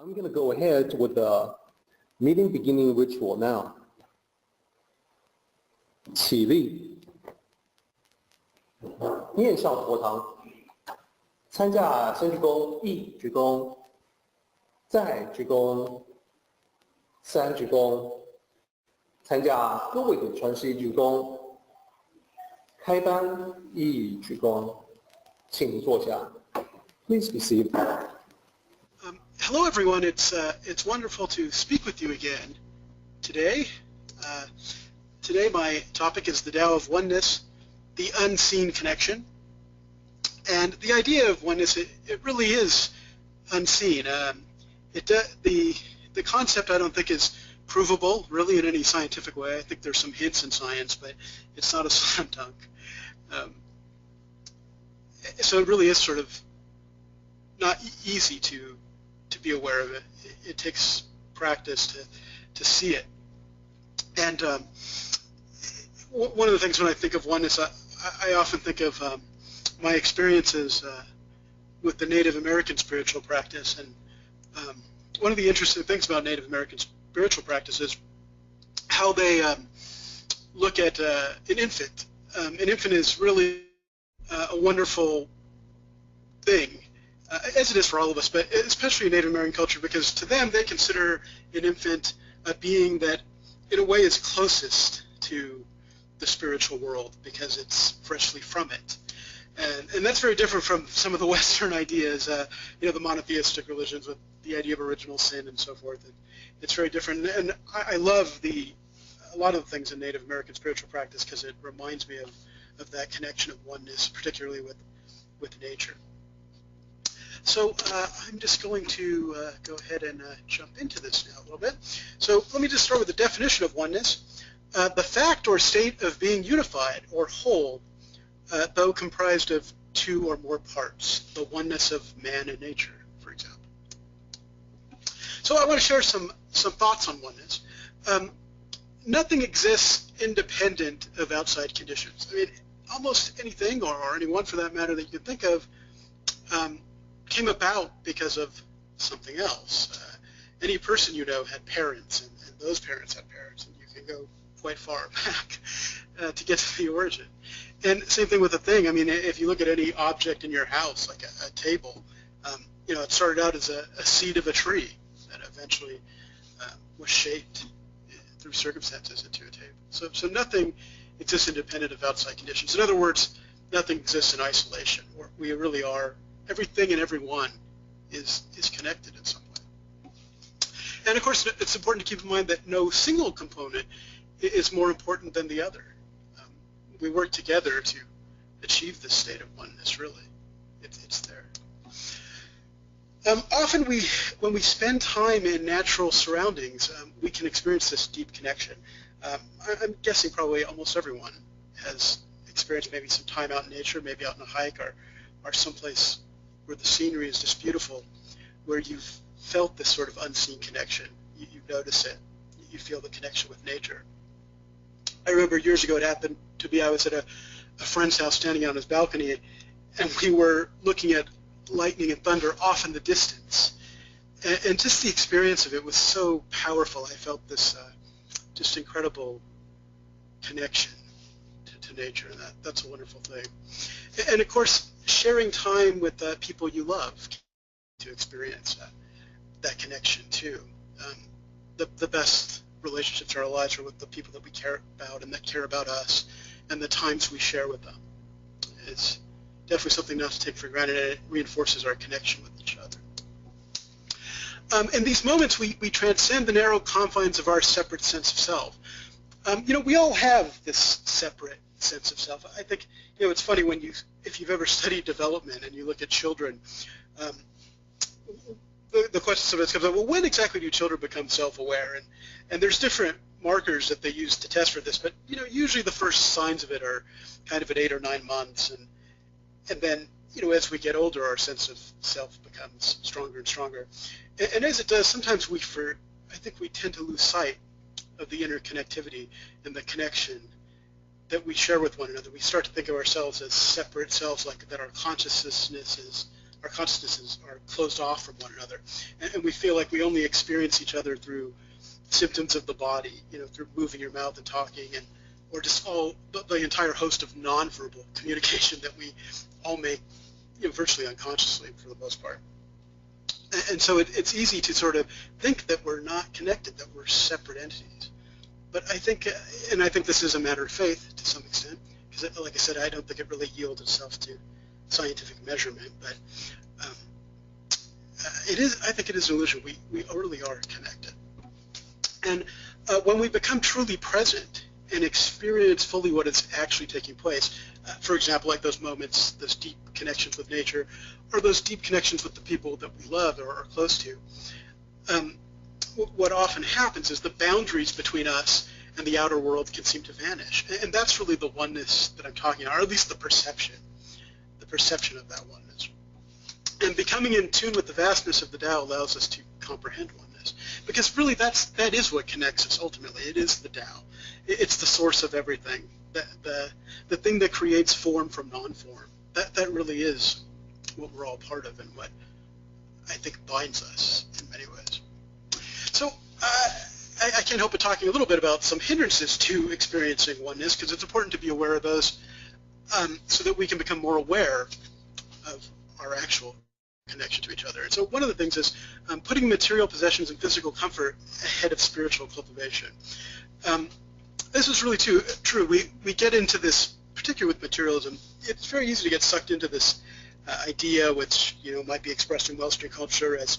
I'm going to go ahead with the meeting beginning ritual now. 起立，面向佛堂，参加先鞠躬，一鞠躬，再鞠躬，三鞠躬，参加各位的传世一鞠躬，开班一鞠躬，请坐下。Please be seated. Hello, everyone. It's wonderful to speak with you again today. Today, my topic is the Tao of Oneness, the unseen connection. And the idea of oneness, it really is unseen. The concept, I don't think, is provable, really, in any scientific way. I think there's some hints in science, but it's not a slam dunk. So it really is sort of not easy to be aware of it. It takes practice to see it. And one of the things when I think of oneness, I often think of my experiences with the Native American spiritual practice. And one of the interesting things about Native American spiritual practice is how they look at an infant. An infant is really a wonderful thing, as it is for all of us, but especially in Native American culture, because to them they consider an infant a being that in a way is closest to the spiritual world because it's freshly from it. And that's very different from some of the Western ideas, the monotheistic religions with the idea of original sin and so forth. And it's very different. And I love a lot of the things in Native American spiritual practice because it reminds me of that connection of oneness, particularly with nature. So I'm just going to go ahead and jump into this now a little bit. So let me just start with the definition of oneness. The fact or state of being unified or whole, though comprised of two or more parts, the oneness of man and nature, for example. So I want to share some thoughts on oneness. Nothing exists independent of outside conditions. I mean, almost anything, or anyone for that matter that you can think of, came about because of something else. Any person you know had parents, and those parents had parents, and you can go quite far back to get to the origin. And same thing with a thing. I mean, if you look at any object in your house, like a table, it started out as a seed of a tree that eventually was shaped through circumstances into a table. So nothing exists independent of outside conditions. In other words, nothing exists in isolation. We really are. Everything and everyone is connected in some way. And of course, it's important to keep in mind that no single component is more important than the other. We work together to achieve this state of oneness, really. It's there. Often when we spend time in natural surroundings, we can experience this deep connection. I'm guessing probably almost everyone has experienced maybe some time out in nature, maybe out on a hike or someplace where the scenery is just beautiful, where you've felt this sort of unseen connection. You notice it. You feel the connection with nature. I remember years ago it happened to be I was at a friend's house standing out on his balcony, and we were looking at lightning and thunder off in the distance. And just the experience of it was so powerful. I felt this just incredible connection to nature, and that's a wonderful thing. And of course, sharing time with people you love to experience that connection too. The best relationships in our lives are with the people that we care about and that care about us, and the times we share with them. It's definitely something not to take for granted, and it reinforces our connection with each other. In these moments, we transcend the narrow confines of our separate sense of self. We all have this separate sense of self. I think, it's funny if you've ever studied development and you look at children, the question sometimes comes up, well, when exactly do children become self-aware? And there's different markers that they use to test for this, but, usually the first signs of it are kind of at 8 or 9 months, and then, as we get older, our sense of self becomes stronger and stronger. And as it does, sometimes I think we tend to lose sight of the interconnectivity and the connection that we share with one another. We start to think of ourselves as separate selves, like that our consciousness is our consciousnesses are closed off from one another, and we feel like we only experience each other through symptoms of the body, through moving your mouth and talking, or just the entire host of nonverbal communication that we all make, virtually unconsciously for the most part. And so it's easy to sort of think that we're not connected, that we're separate entities. But I think this is a matter of faith to some extent, because like I said, I don't think it really yields itself to scientific measurement. But I think it is an illusion. We really are connected. And when we become truly present and experience fully what is actually taking place, for example, like those moments, those deep connections with nature, or those deep connections with the people that we love or are close to, what often happens is the boundaries between us and the outer world can seem to vanish. And that's really the oneness that I'm talking about, or at least the perception of that oneness. And becoming in tune with the vastness of the Tao allows us to comprehend oneness. Because really that is what connects us ultimately. It is the Tao. It's the source of everything. The thing that creates form from non-form. That really is what we're all part of, and what I think binds us in many ways. So I can't help but talking a little bit about some hindrances to experiencing oneness, because it's important to be aware of those so that we can become more aware of our actual connection to each other. And so one of the things is putting material possessions and physical comfort ahead of spiritual cultivation. This is really true. We get into this, particularly with materialism, it's very easy to get sucked into this idea, which might be expressed in Western culture as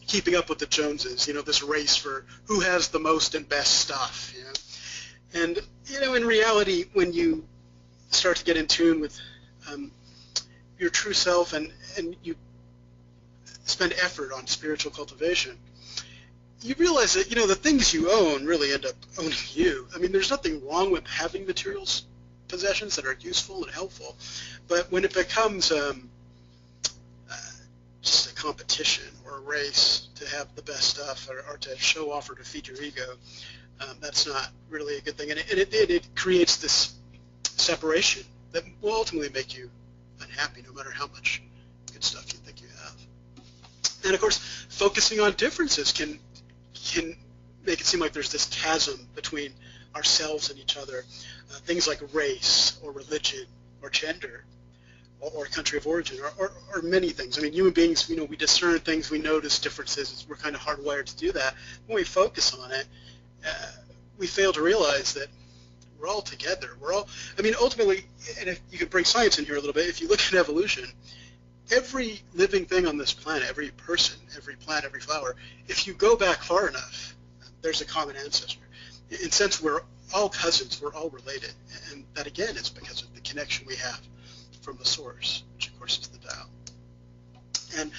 keeping up with the Joneses, this race for who has the most and best stuff. And in reality, when you start to get in tune with your true self and you spend effort on spiritual cultivation, you realize that the things you own really end up owning you. I mean, there's nothing wrong with having materials, possessions that are useful and helpful, but when it becomes just a competition or a race to have the best stuff, or to show off or to feed your ego, that's not really a good thing, and it creates this separation that will ultimately make you unhappy, no matter how much good stuff you think you have. And of course, focusing on differences can make it seem like there's this chasm between ourselves and each other. Things like race or religion or gender or country of origin or many things. I mean, human beings, we discern things, we notice differences. We're kind of hardwired to do that. When we focus on it, we fail to realize that we're all together. Ultimately, and if you could bring science in here a little bit, if you look at evolution, every living thing on this planet, every person, every plant, every flower, if you go back far enough, there's a common ancestor. In a sense, we're all cousins, we're all related, and that again is because of the connection we have from the source, which of course is the Tao. And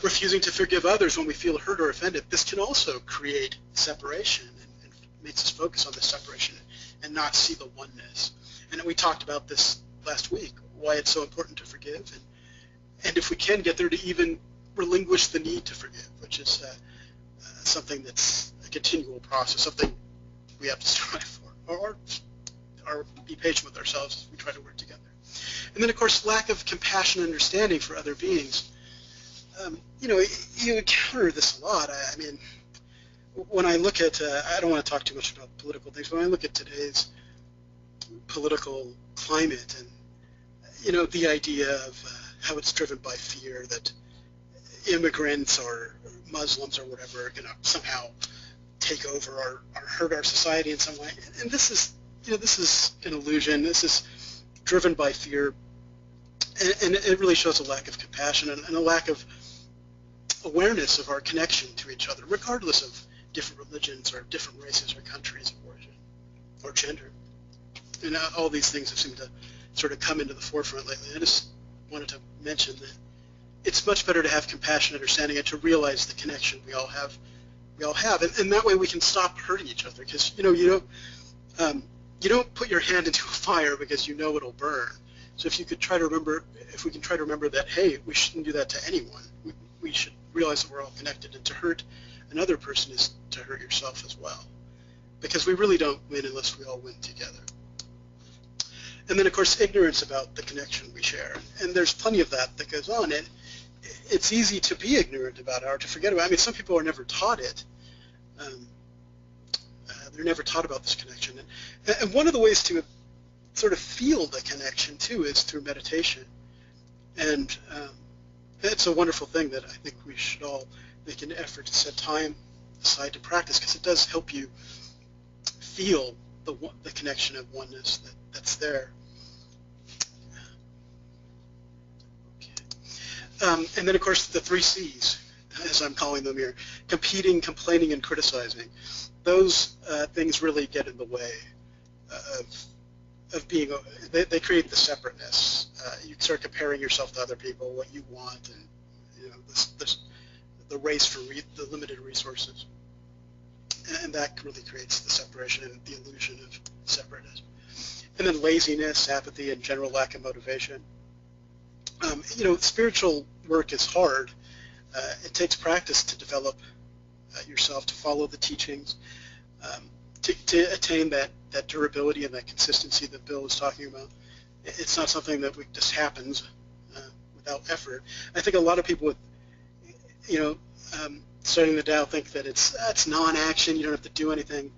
refusing to forgive others when we feel hurt or offended, this can also create separation and makes us focus on the separation and not see the oneness. And we talked about this last week, why it's so important to forgive, and if we can get there, to even relinquish the need to forgive, which is something that's a continual process, something we have to strive for, or be patient with ourselves as we try to work together. And then, of course, lack of compassion and understanding for other beings. You encounter this a lot. I mean, when I look at, I don't want to talk too much about political things, but when I look at today's political climate and, the idea of how it's driven by fear that immigrants or Muslims or whatever are going to somehow take over or hurt our society in some way. And this is an illusion. This is driven by fear, and it really shows a lack of compassion and a lack of awareness of our connection to each other, regardless of different religions or different races or countries of origin or gender. And all these things have seemed to sort of come into the forefront lately. I just wanted to mention that it's much better to have compassion, understanding, and to realize the connection we all have, and that way we can stop hurting each other. Because you don't put your hand into a fire because it'll burn. So if we can try to remember that, hey, we shouldn't do that to anyone. We should realize that we're all connected, and to hurt another person is to hurt yourself as well, because we really don't win unless we all win together. And then, of course, ignorance about the connection we share. And there's plenty of that goes on. it's easy to be ignorant about it or to forget about it. I mean, some people are never taught it. They're never taught about this connection. And one of the ways to sort of feel the connection, too, is through meditation. And it's a wonderful thing that I think we should all make an effort to set time aside to practice, because it does help you feel the connection of oneness that's there. Okay. And then, of course, the 3 C's, as I'm calling them here: competing, complaining, and criticizing. Those things really get in the way of being. They create the separateness. You start comparing yourself to other people, what you want, and the race for the limited resources, and that really creates the separation and the illusion of separateness. And then laziness, apathy, and general lack of motivation. Spiritual work is hard. It takes practice to develop yourself, to follow the teachings, to attain that durability and that consistency that Bill was talking about. It's not something that just happens without effort. I think a lot of people with, studying the Tao think that it's non-action. You don't have to do anything.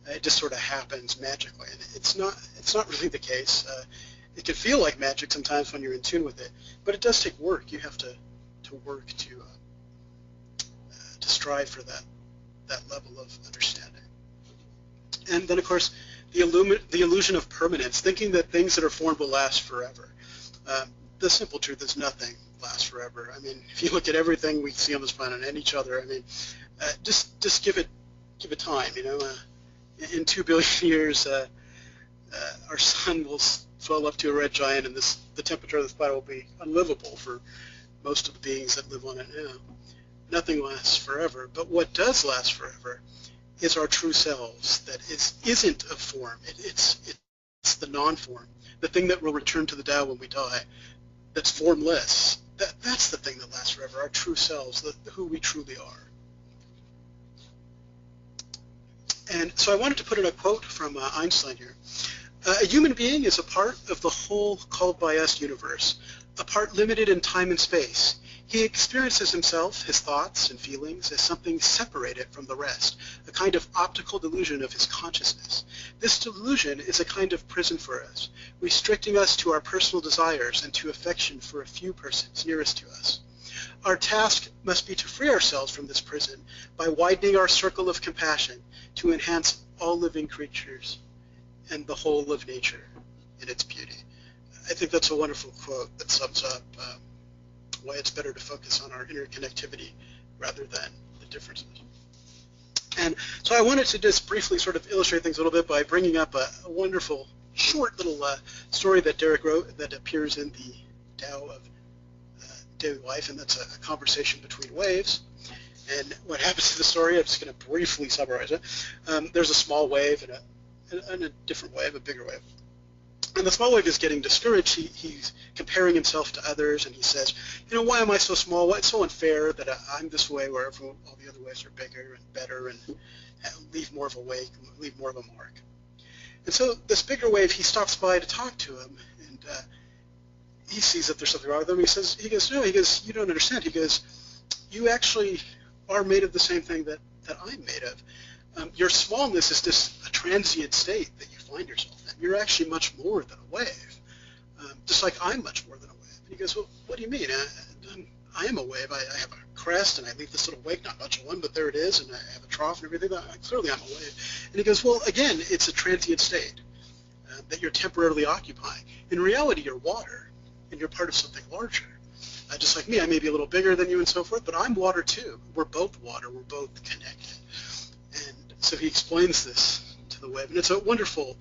It just sort of happens magically. And it's not really the case. It can feel like magic sometimes when you're in tune with it, but it does take work. You have to work to strive for that level of understanding. And then, of course, the illusion of permanence, thinking that things that are formed will last forever. The simple truth is nothing lasts forever. I mean, if you look at everything we see on this planet and each other, I mean, just give it time. In 2 billion years, our sun will swell up to a red giant, and the temperature of this planet will be unlivable for most of the beings that live on it now. Nothing lasts forever, but what does last forever is our true selves. That isn't a form. It's the non-form, the thing that will return to the Tao when we die. That's formless. That's the thing that lasts forever. Our true selves, who we truly are. And so I wanted to put in a quote from Einstein here. A human being is a part of the whole called by us universe, a part limited in time and space. He experiences himself, his thoughts and feelings, as something separated from the rest, a kind of optical delusion of his consciousness. This delusion is a kind of prison for us, restricting us to our personal desires and to affection for a few persons nearest to us. Our task must be to free ourselves from this prison by widening our circle of compassion to enhance all living creatures and the whole of nature in its beauty. I think that's a wonderful quote that sums up why it's better to focus on our interconnectivity rather than the differences. And so I wanted to just briefly sort of illustrate things a little bit by bringing up a wonderful, short little story that Derek wrote that appears in the Tao of Daily Life, and that's a conversation between waves. And what happens to the story, I'm just going to briefly summarize it. There's a small wave and a different wave, a bigger wave. And the small wave is getting discouraged. He's comparing himself to others, and he says, why am I so small? Why it's so unfair that I'm this way where all the other waves are bigger and better and leave more of a wake, leave more of a mark. And so this bigger wave, he stops by to talk to him, and he sees that there's something wrong with him. He goes, you don't understand. He goes, you actually are made of the same thing that I'm made of. Your smallness is just a transient state that you find yourself in. You're actually much more than a wave, just like I'm much more than a wave. And he goes, well, what do you mean? I am a wave. I have a crest, and I leave this little wake, not much of one, but there it is, and I have a trough and everything. Clearly I'm a wave. And he goes, well, again, it's a transient state that you're temporarily occupying. In reality, you're water, and you're part of something larger. Just like me, I may be a little bigger than you and so forth, but I'm water too. We're both water. We're both connected. And so he explains this to the wave, and it's a wonderful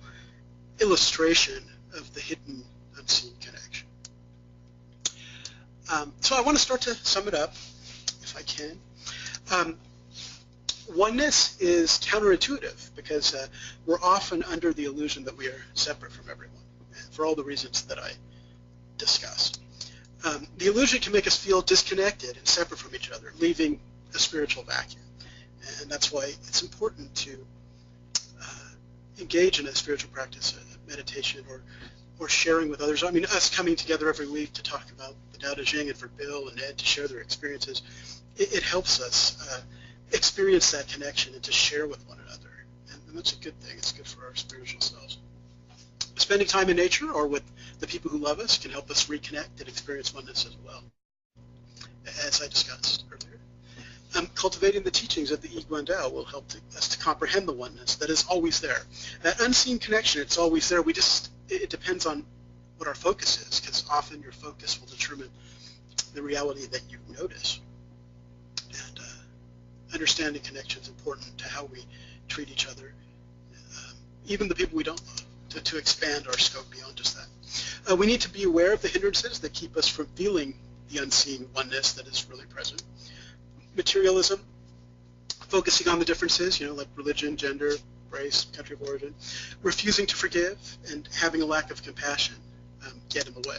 illustration of the hidden, unseen connection. So I want to start to sum it up, if I can. Oneness is counterintuitive because we're often under the illusion that we are separate from everyone, for all the reasons that I discussed. The illusion can make us feel disconnected and separate from each other, leaving a spiritual vacuum. And that's why it's important to engage in a spiritual practice, meditation, or sharing with others. I mean, us coming together every week to talk about the Tao Te Ching and for Bill and Ed to share their experiences, it helps us experience that connection and to share with one another. And that's a good thing. It's good for our spiritual selves. Spending time in nature or with the people who love us can help us reconnect and experience oneness as well, as I discussed earlier. Cultivating the teachings of the Yiguan Tao will help us to comprehend the oneness that is always there. That unseen connection, it's always there. It depends on what our focus is, because often your focus will determine the reality that you notice. And understanding connection is important to how we treat each other, even the people we don't love, to expand our scope beyond just that. We need to be aware of the hindrances that keep us from feeling the unseen oneness that is really present. Materialism, focusing on the differences, like religion, gender, race, country of origin, refusing to forgive, and having a lack of compassion get in the way.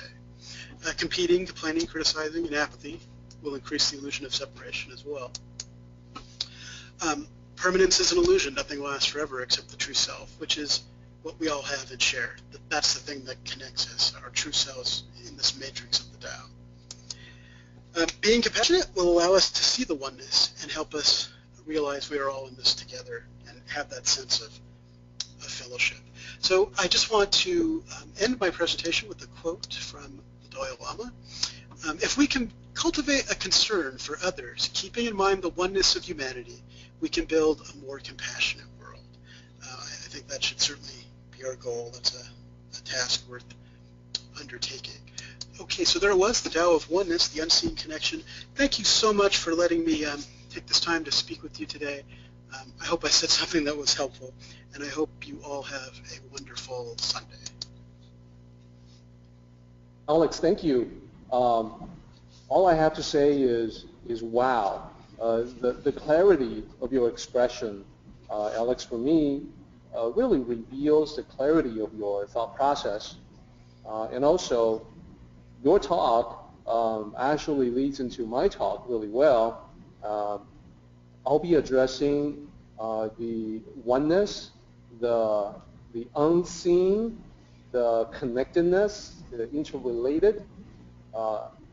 Competing, complaining, criticizing, and apathy will increase the illusion of separation as well. Permanence is an illusion. Nothing lasts forever except the true self, which is what we all have and share. That's the thing that connects us, our true selves in this matrix of the Tao. Being compassionate will allow us to see the oneness and help us realize we are all in this together and have that sense of fellowship. So I just want to end my presentation with a quote from the Dalai Lama. If we can cultivate a concern for others, keeping in mind the oneness of humanity, we can build a more compassionate world. I think that should certainly be our goal. That's a task worth undertaking. Okay, so there was the Tao of Oneness, the unseen connection. Thank you so much for letting me take this time to speak with you today. I hope I said something that was helpful, and I hope you all have a wonderful Sunday. Alex, thank you. All I have to say is wow. The clarity of your expression, Alex, for me, really reveals the clarity of your thought process, and also your talk actually leads into my talk really well. I'll be addressing the oneness, the unseen, the connectedness, the interrelated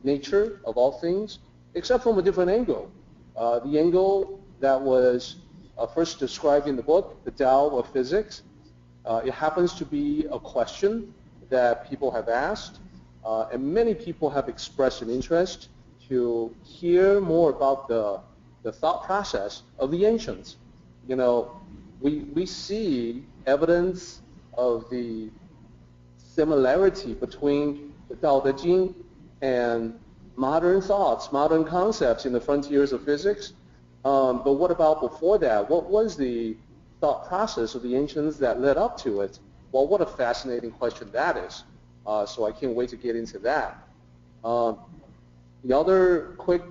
nature of all things, except from a different angle. The angle that was first described in the book, the Tao of Physics. It happens to be a question that people have asked. And many people have expressed an interest to hear more about the thought process of the ancients. We see evidence of the similarity between the Tao Te Ching and modern thoughts, modern concepts in the frontiers of physics. But what about before that? What was the thought process of the ancients that led up to it? Well, what a fascinating question that is. So I can't wait to get into that. The other quick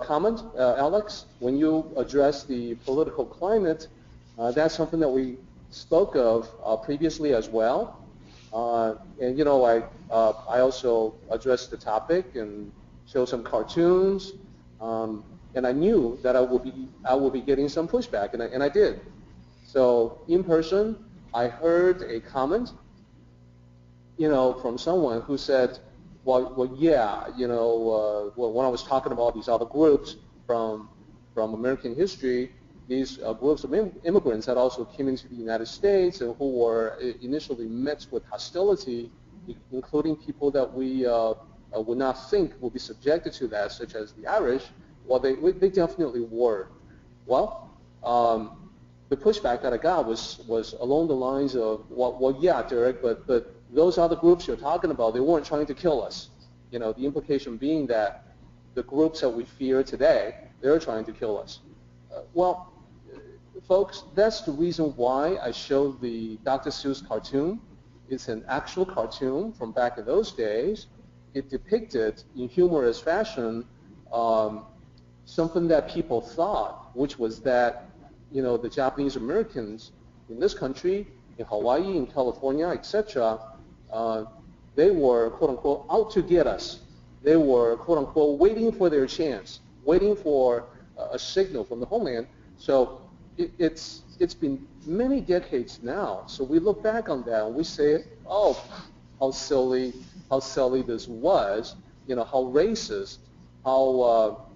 comment, Alex, when you address the political climate, that's something that we spoke of previously as well. And I also addressed the topic and showed some cartoons, and I knew that I would be getting some pushback, and I did. So in person, I heard a comment from someone who said, well, yeah, when I was talking about these other groups from American history, these groups of immigrants that also came into the United States and who were initially met with hostility, including people that we would not think would be subjected to that, such as the Irish. Well, they definitely were. Well, the pushback that I got was along the lines of, well, yeah, Derek, but those other groups you're talking about, they weren't trying to kill us. The implication being that the groups that we fear today, they're trying to kill us. Well, folks, that's the reason why I showed the Dr. Seuss cartoon. It's an actual cartoon from back in those days. It depicted in humorous fashion something that people thought, which was that, the Japanese Americans in this country, in Hawaii, in California, etc., they were, quote unquote, out to get us. They were, quote unquote, waiting for their chance, waiting for a signal from the homeland. So it's been many decades now. So we look back on that and we say, oh, how silly this was, how racist, how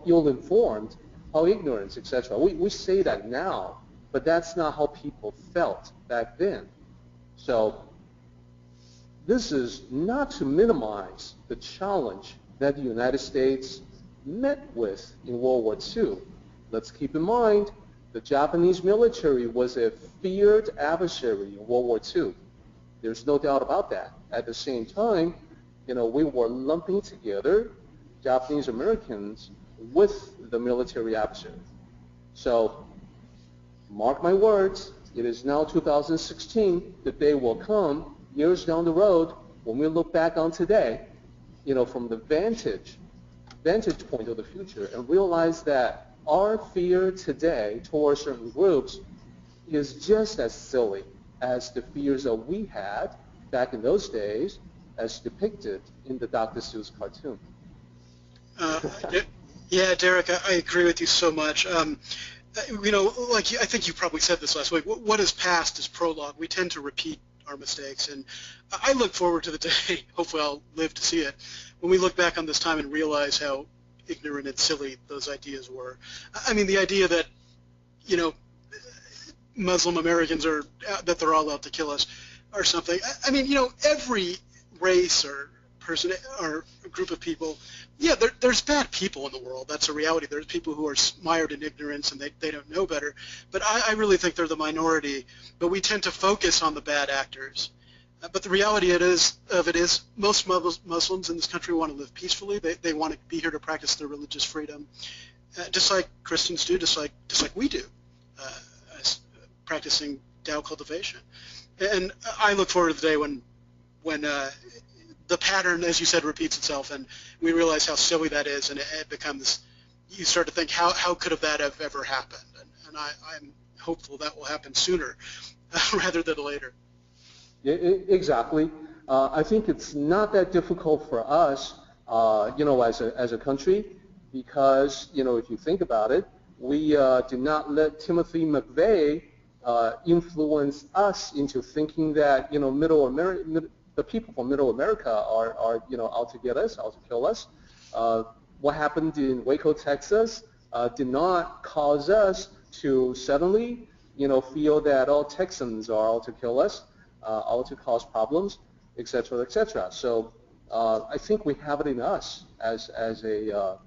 ill-informed, how ignorant, etc. We say that now, but that's not how people felt back then. So this is not to minimize the challenge that the United States met with in World War II. Let's keep in mind, the Japanese military was a feared adversary in World War II. There's no doubt about that. At the same time, we were lumping together Japanese Americans with the military adversary. So, mark my words, it is now 2016. The day will come, years down the road, when we look back on today, from the vantage point of the future, and realize that our fear today towards certain groups is just as silly as the fears that we had back in those days, as depicted in the Dr. Seuss cartoon. Yeah, Derek, I agree with you so much. I think you probably said this last week, what is past is prologue. We tend to repeat our mistakes, and I look forward to the day, hopefully I'll live to see it, when we look back on this time and realize how ignorant and silly those ideas were. I mean, the idea that, Muslim Americans that they're all out to kill us or something. I mean, every race or person or group of people, yeah, there's bad people in the world. That's a reality. There's people who are mired in ignorance and they don't know better. But I really think they're the minority. But we tend to focus on the bad actors. But the reality is most Muslims in this country want to live peacefully. They want to be here to practice their religious freedom, just like Christians do, just like we do, practicing Tao cultivation. And I look forward to the day when the pattern, as you said, repeats itself, and we realize how silly that is, and it becomes, you start to think, how could that have ever happened? And I'm hopeful that will happen sooner rather than later. Exactly. I think it's not that difficult for us, as a country, because, if you think about it, we did not let Timothy McVeigh influence us into thinking that, the people from Middle America are out to get us, out to kill us. What happened in Waco, Texas, did not cause us to suddenly, feel that all Texans are out to kill us, out to cause problems, etc., etc. So I think we have it in us as a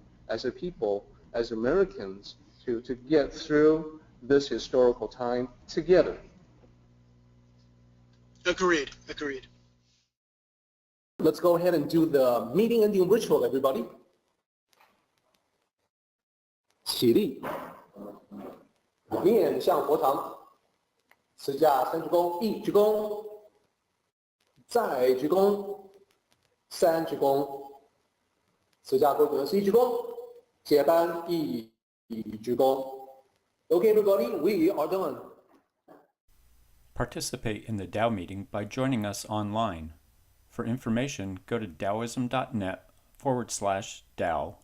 people, as Americans, to get through this historical time together. Agreed. Let's go ahead and do the meeting ending ritual, everybody. 起立，面向佛堂，持架3鞠躬，一鞠躬，再鞠躬，3鞠躬，持架规则是1鞠躬，接班一鞠躬。Okay, everybody, we are done. Participate in the Tao meeting by joining us online. For information, go to Taoism.net/Tao